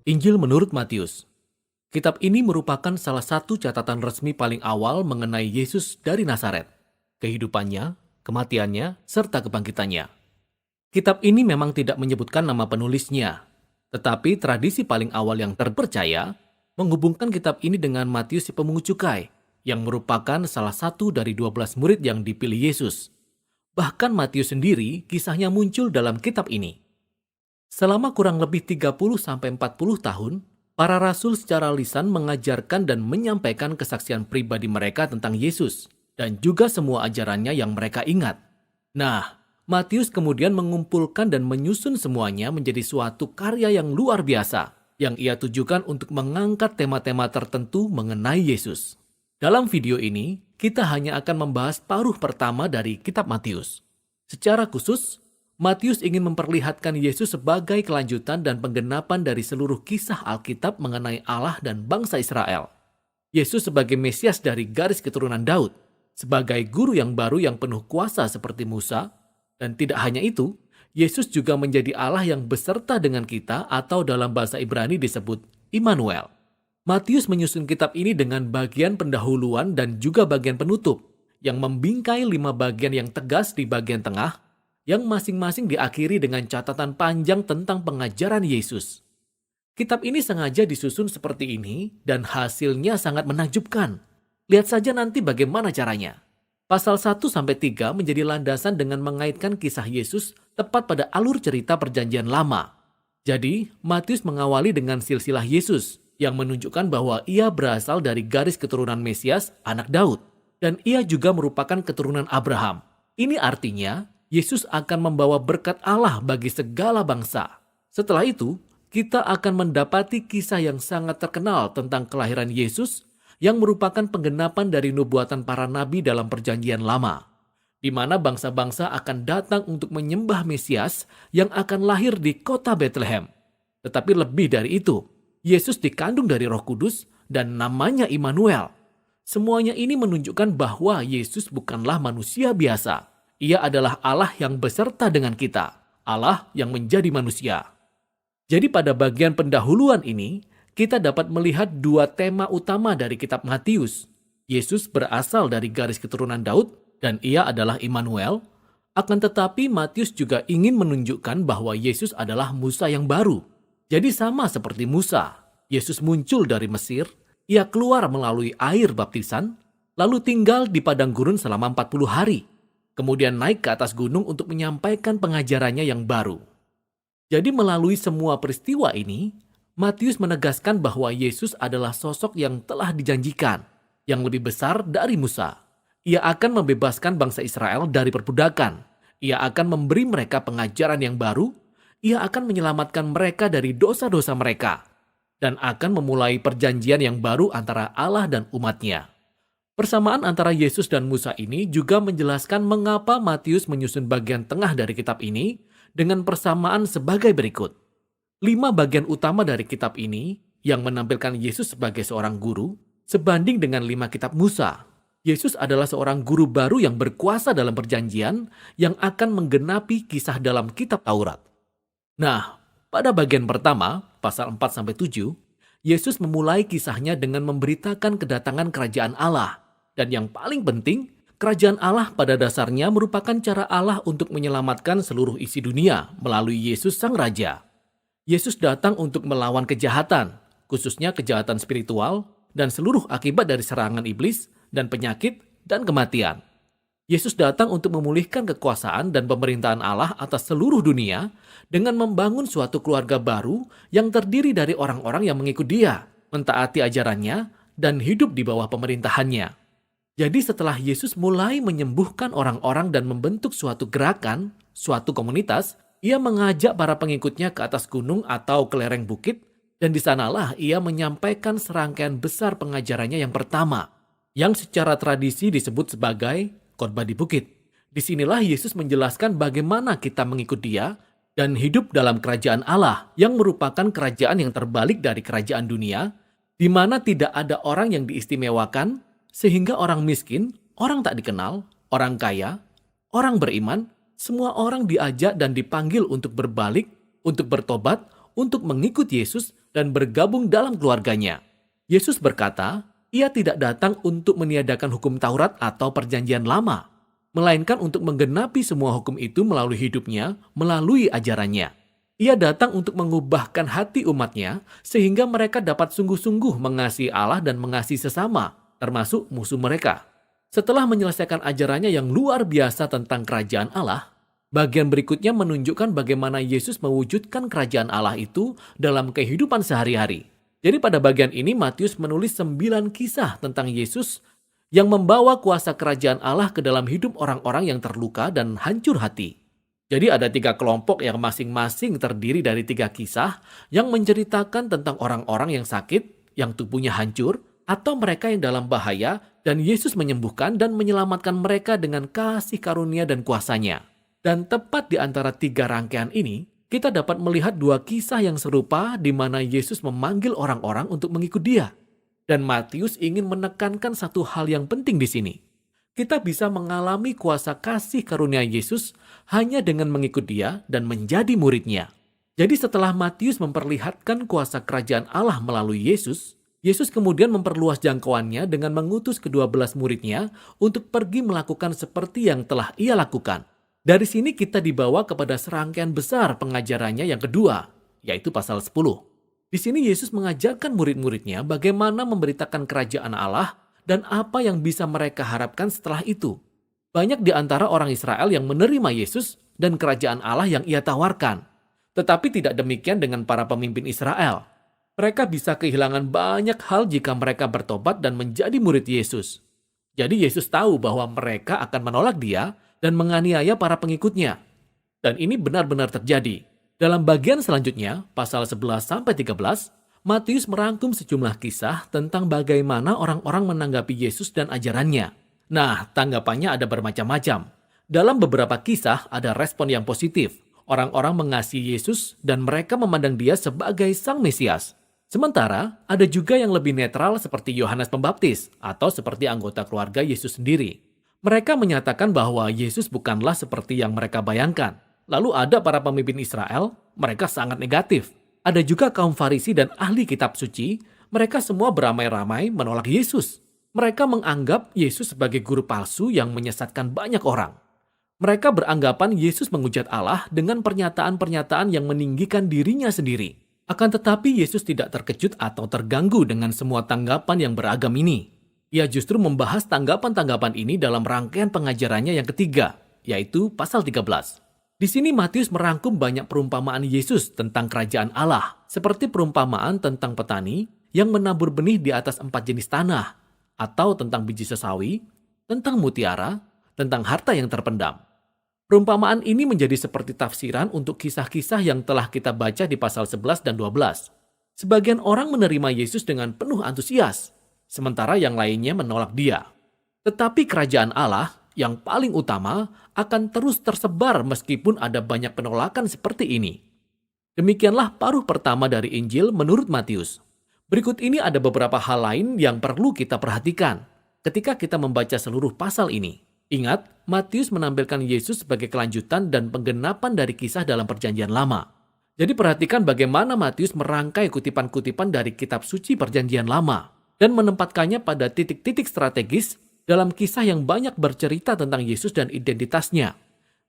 Injil menurut Matius. Kitab ini merupakan salah satu catatan resmi paling awal mengenai Yesus dari Nazaret, kehidupannya, kematiannya, serta kebangkitannya. Kitab ini memang tidak menyebutkan nama penulisnya, tetapi tradisi paling awal yang terpercaya menghubungkan kitab ini dengan Matius si pemungut cukai, yang merupakan salah satu dari 12 murid yang dipilih Yesus. Bahkan Matius sendiri kisahnya muncul dalam kitab ini. Selama kurang lebih 30-40 tahun, para rasul secara lisan mengajarkan dan menyampaikan kesaksian pribadi mereka tentang Yesus, dan juga semua ajarannya yang mereka ingat. Nah, Matius kemudian mengumpulkan dan menyusun semuanya menjadi suatu karya yang luar biasa, yang ia tujukan untuk mengangkat tema-tema tertentu mengenai Yesus. Dalam video ini, kita hanya akan membahas paruh pertama dari kitab Matius. Secara khusus, Matius ingin memperlihatkan Yesus sebagai kelanjutan dan penggenapan dari seluruh kisah Alkitab mengenai Allah dan bangsa Israel. Yesus sebagai Mesias dari garis keturunan Daud, sebagai guru yang baru yang penuh kuasa seperti Musa, dan tidak hanya itu, Yesus juga menjadi Allah yang beserta dengan kita atau dalam bahasa Ibrani disebut Immanuel. Matius menyusun kitab ini dengan bagian pendahuluan dan juga bagian penutup, yang membingkai 5 bagian yang tegas di bagian tengah, yang masing-masing diakhiri dengan catatan panjang tentang pengajaran Yesus. Kitab ini sengaja disusun seperti ini dan hasilnya sangat menakjubkan. Lihat saja nanti bagaimana caranya. Pasal 1-3 menjadi landasan dengan mengaitkan kisah Yesus tepat pada alur cerita Perjanjian Lama. Jadi, Matius mengawali dengan silsilah Yesus yang menunjukkan bahwa ia berasal dari garis keturunan Mesias, anak Daud, dan ia juga merupakan keturunan Abraham. Ini artinya Yesus akan membawa berkat Allah bagi segala bangsa. Setelah itu, kita akan mendapati kisah yang sangat terkenal tentang kelahiran Yesus yang merupakan penggenapan dari nubuatan para nabi dalam Perjanjian Lama, di mana bangsa-bangsa akan datang untuk menyembah Mesias yang akan lahir di kota Bethlehem. Tetapi lebih dari itu, Yesus dikandung dari Roh Kudus dan namanya Immanuel. Semuanya ini menunjukkan bahwa Yesus bukanlah manusia biasa. Ia adalah Allah yang beserta dengan kita, Allah yang menjadi manusia. Jadi pada bagian pendahuluan ini, kita dapat melihat 2 tema utama dari kitab Matius. Yesus berasal dari garis keturunan Daud dan ia adalah Immanuel. Akan tetapi Matius juga ingin menunjukkan bahwa Yesus adalah Musa yang baru. Jadi sama seperti Musa, Yesus muncul dari Mesir, ia keluar melalui air baptisan, lalu tinggal di padang gurun selama 40 hari. Kemudian naik ke atas gunung untuk menyampaikan pengajarannya yang baru. Jadi melalui semua peristiwa ini, Matius menegaskan bahwa Yesus adalah sosok yang telah dijanjikan, yang lebih besar dari Musa. Ia akan membebaskan bangsa Israel dari perbudakan. Ia akan memberi mereka pengajaran yang baru. Ia akan menyelamatkan mereka dari dosa-dosa mereka. Dan akan memulai perjanjian yang baru antara Allah dan umatnya. Persamaan antara Yesus dan Musa ini juga menjelaskan mengapa Matius menyusun bagian tengah dari kitab ini dengan persamaan sebagai berikut. 5 bagian utama dari kitab ini yang menampilkan Yesus sebagai seorang guru sebanding dengan 5 kitab Musa. Yesus adalah seorang guru baru yang berkuasa dalam perjanjian yang akan menggenapi kisah dalam kitab Taurat. Nah, pada bagian pertama, pasal 4-7, Yesus memulai kisahnya dengan memberitakan kedatangan kerajaan Allah. Dan yang paling penting, kerajaan Allah pada dasarnya merupakan cara Allah untuk menyelamatkan seluruh isi dunia melalui Yesus Sang Raja. Yesus datang untuk melawan kejahatan, khususnya kejahatan spiritual, dan seluruh akibat dari serangan iblis, dan penyakit, dan kematian. Yesus datang untuk memulihkan kekuasaan dan pemerintahan Allah atas seluruh dunia dengan membangun suatu keluarga baru yang terdiri dari orang-orang yang mengikut Dia, mentaati ajarannya, dan hidup di bawah pemerintahannya. Jadi setelah Yesus mulai menyembuhkan orang-orang dan membentuk suatu gerakan, suatu komunitas, ia mengajak para pengikutnya ke atas gunung atau ke lereng bukit, dan di sanalah ia menyampaikan serangkaian besar pengajarannya yang pertama, yang secara tradisi disebut sebagai khotbah di bukit. Disinilah Yesus menjelaskan bagaimana kita mengikut Dia dan hidup dalam kerajaan Allah yang merupakan kerajaan yang terbalik dari kerajaan dunia, di mana tidak ada orang yang diistimewakan, sehingga orang miskin, orang tak dikenal, orang kaya, orang beriman, semua orang diajak dan dipanggil untuk berbalik, untuk bertobat, untuk mengikut Yesus, dan bergabung dalam keluarganya. Yesus berkata, ia tidak datang untuk meniadakan hukum Taurat atau perjanjian lama, melainkan untuk menggenapi semua hukum itu melalui hidupnya, melalui ajarannya. Ia datang untuk mengubahkan hati umatnya sehingga mereka dapat sungguh-sungguh mengasihi Allah dan mengasihi sesama, termasuk musuh mereka. Setelah menyelesaikan ajarannya yang luar biasa tentang kerajaan Allah, bagian berikutnya menunjukkan bagaimana Yesus mewujudkan kerajaan Allah itu dalam kehidupan sehari-hari. Jadi pada bagian ini Matius menulis 9 kisah tentang Yesus yang membawa kuasa kerajaan Allah ke dalam hidup orang-orang yang terluka dan hancur hati. Jadi ada 3 kelompok yang masing-masing terdiri dari 3 kisah yang menceritakan tentang orang-orang yang sakit, yang tubuhnya hancur, atau mereka yang dalam bahaya, dan Yesus menyembuhkan dan menyelamatkan mereka dengan kasih karunia dan kuasanya. Dan tepat di antara 3 rangkaian ini, kita dapat melihat 2 kisah yang serupa di mana Yesus memanggil orang-orang untuk mengikut Dia. Dan Matius ingin menekankan satu hal yang penting di sini. Kita bisa mengalami kuasa kasih karunia Yesus hanya dengan mengikut Dia dan menjadi murid-Nya. Jadi setelah Matius memperlihatkan kuasa kerajaan Allah melalui Yesus, Yesus kemudian memperluas jangkauannya dengan mengutus ke-12 murid-Nya untuk pergi melakukan seperti yang telah Ia lakukan. Dari sini kita dibawa kepada serangkaian besar pengajarannya yang kedua, yaitu pasal 10. Di sini Yesus mengajarkan murid-murid-Nya bagaimana memberitakan kerajaan Allah dan apa yang bisa mereka harapkan setelah itu. Banyak di antara orang Israel yang menerima Yesus dan kerajaan Allah yang Ia tawarkan. Tetapi tidak demikian dengan para pemimpin Israel. Mereka bisa kehilangan banyak hal jika mereka bertobat dan menjadi murid Yesus. Jadi Yesus tahu bahwa mereka akan menolak Dia dan menganiaya para pengikutnya. Dan ini benar-benar terjadi. Dalam bagian selanjutnya, pasal 11-13, Matius merangkum sejumlah kisah tentang bagaimana orang-orang menanggapi Yesus dan ajarannya. Nah, tanggapannya ada bermacam-macam. Dalam beberapa kisah ada respon yang positif. Orang-orang mengasihi Yesus dan mereka memandang Dia sebagai Sang Mesias. Sementara, ada juga yang lebih netral seperti Yohanes Pembaptis atau seperti anggota keluarga Yesus sendiri. Mereka menyatakan bahwa Yesus bukanlah seperti yang mereka bayangkan. Lalu ada para pemimpin Israel, mereka sangat negatif. Ada juga kaum Farisi dan ahli kitab suci, mereka semua beramai-ramai menolak Yesus. Mereka menganggap Yesus sebagai guru palsu yang menyesatkan banyak orang. Mereka beranggapan Yesus menghujat Allah dengan pernyataan-pernyataan yang meninggikan dirinya sendiri. Akan tetapi Yesus tidak terkejut atau terganggu dengan semua tanggapan yang beragam ini. Ia justru membahas tanggapan-tanggapan ini dalam rangkaian pengajarannya yang ketiga, yaitu pasal 13. Di sini Matius merangkum banyak perumpamaan Yesus tentang kerajaan Allah, seperti perumpamaan tentang petani yang menabur benih di atas 4 jenis tanah, atau tentang biji sesawi, tentang mutiara, tentang harta yang terpendam. Perumpamaan ini menjadi seperti tafsiran untuk kisah-kisah yang telah kita baca di pasal 11 dan 12. Sebagian orang menerima Yesus dengan penuh antusias, sementara yang lainnya menolak Dia. Tetapi kerajaan Allah yang paling utama akan terus tersebar meskipun ada banyak penolakan seperti ini. Demikianlah paruh pertama dari Injil menurut Matius. Berikut ini ada beberapa hal lain yang perlu kita perhatikan ketika kita membaca seluruh pasal ini. Ingat, Matius menampilkan Yesus sebagai kelanjutan dan penggenapan dari kisah dalam Perjanjian Lama. Jadi perhatikan bagaimana Matius merangkai kutipan-kutipan dari kitab suci Perjanjian Lama dan menempatkannya pada titik-titik strategis dalam kisah yang banyak bercerita tentang Yesus dan identitasnya.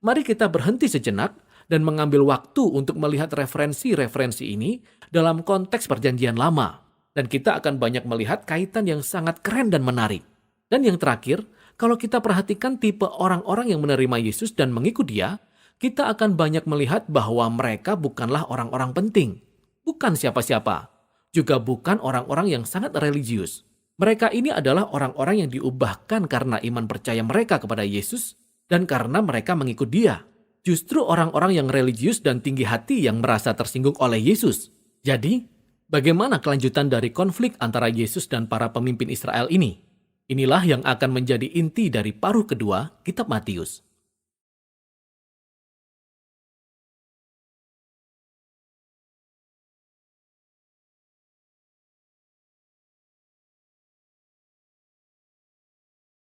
Mari kita berhenti sejenak dan mengambil waktu untuk melihat referensi-referensi ini dalam konteks Perjanjian Lama. Dan kita akan banyak melihat kaitan yang sangat keren dan menarik. Dan yang terakhir, kalau kita perhatikan tipe orang-orang yang menerima Yesus dan mengikut Dia, kita akan banyak melihat bahwa mereka bukanlah orang-orang penting. Bukan siapa-siapa. Juga bukan orang-orang yang sangat religius. Mereka ini adalah orang-orang yang diubahkan karena iman percaya mereka kepada Yesus dan karena mereka mengikut Dia. Justru orang-orang yang religius dan tinggi hati yang merasa tersinggung oleh Yesus. Jadi, bagaimana kelanjutan dari konflik antara Yesus dan para pemimpin Israel ini? Inilah yang akan menjadi inti dari paruh kedua kitab Matius.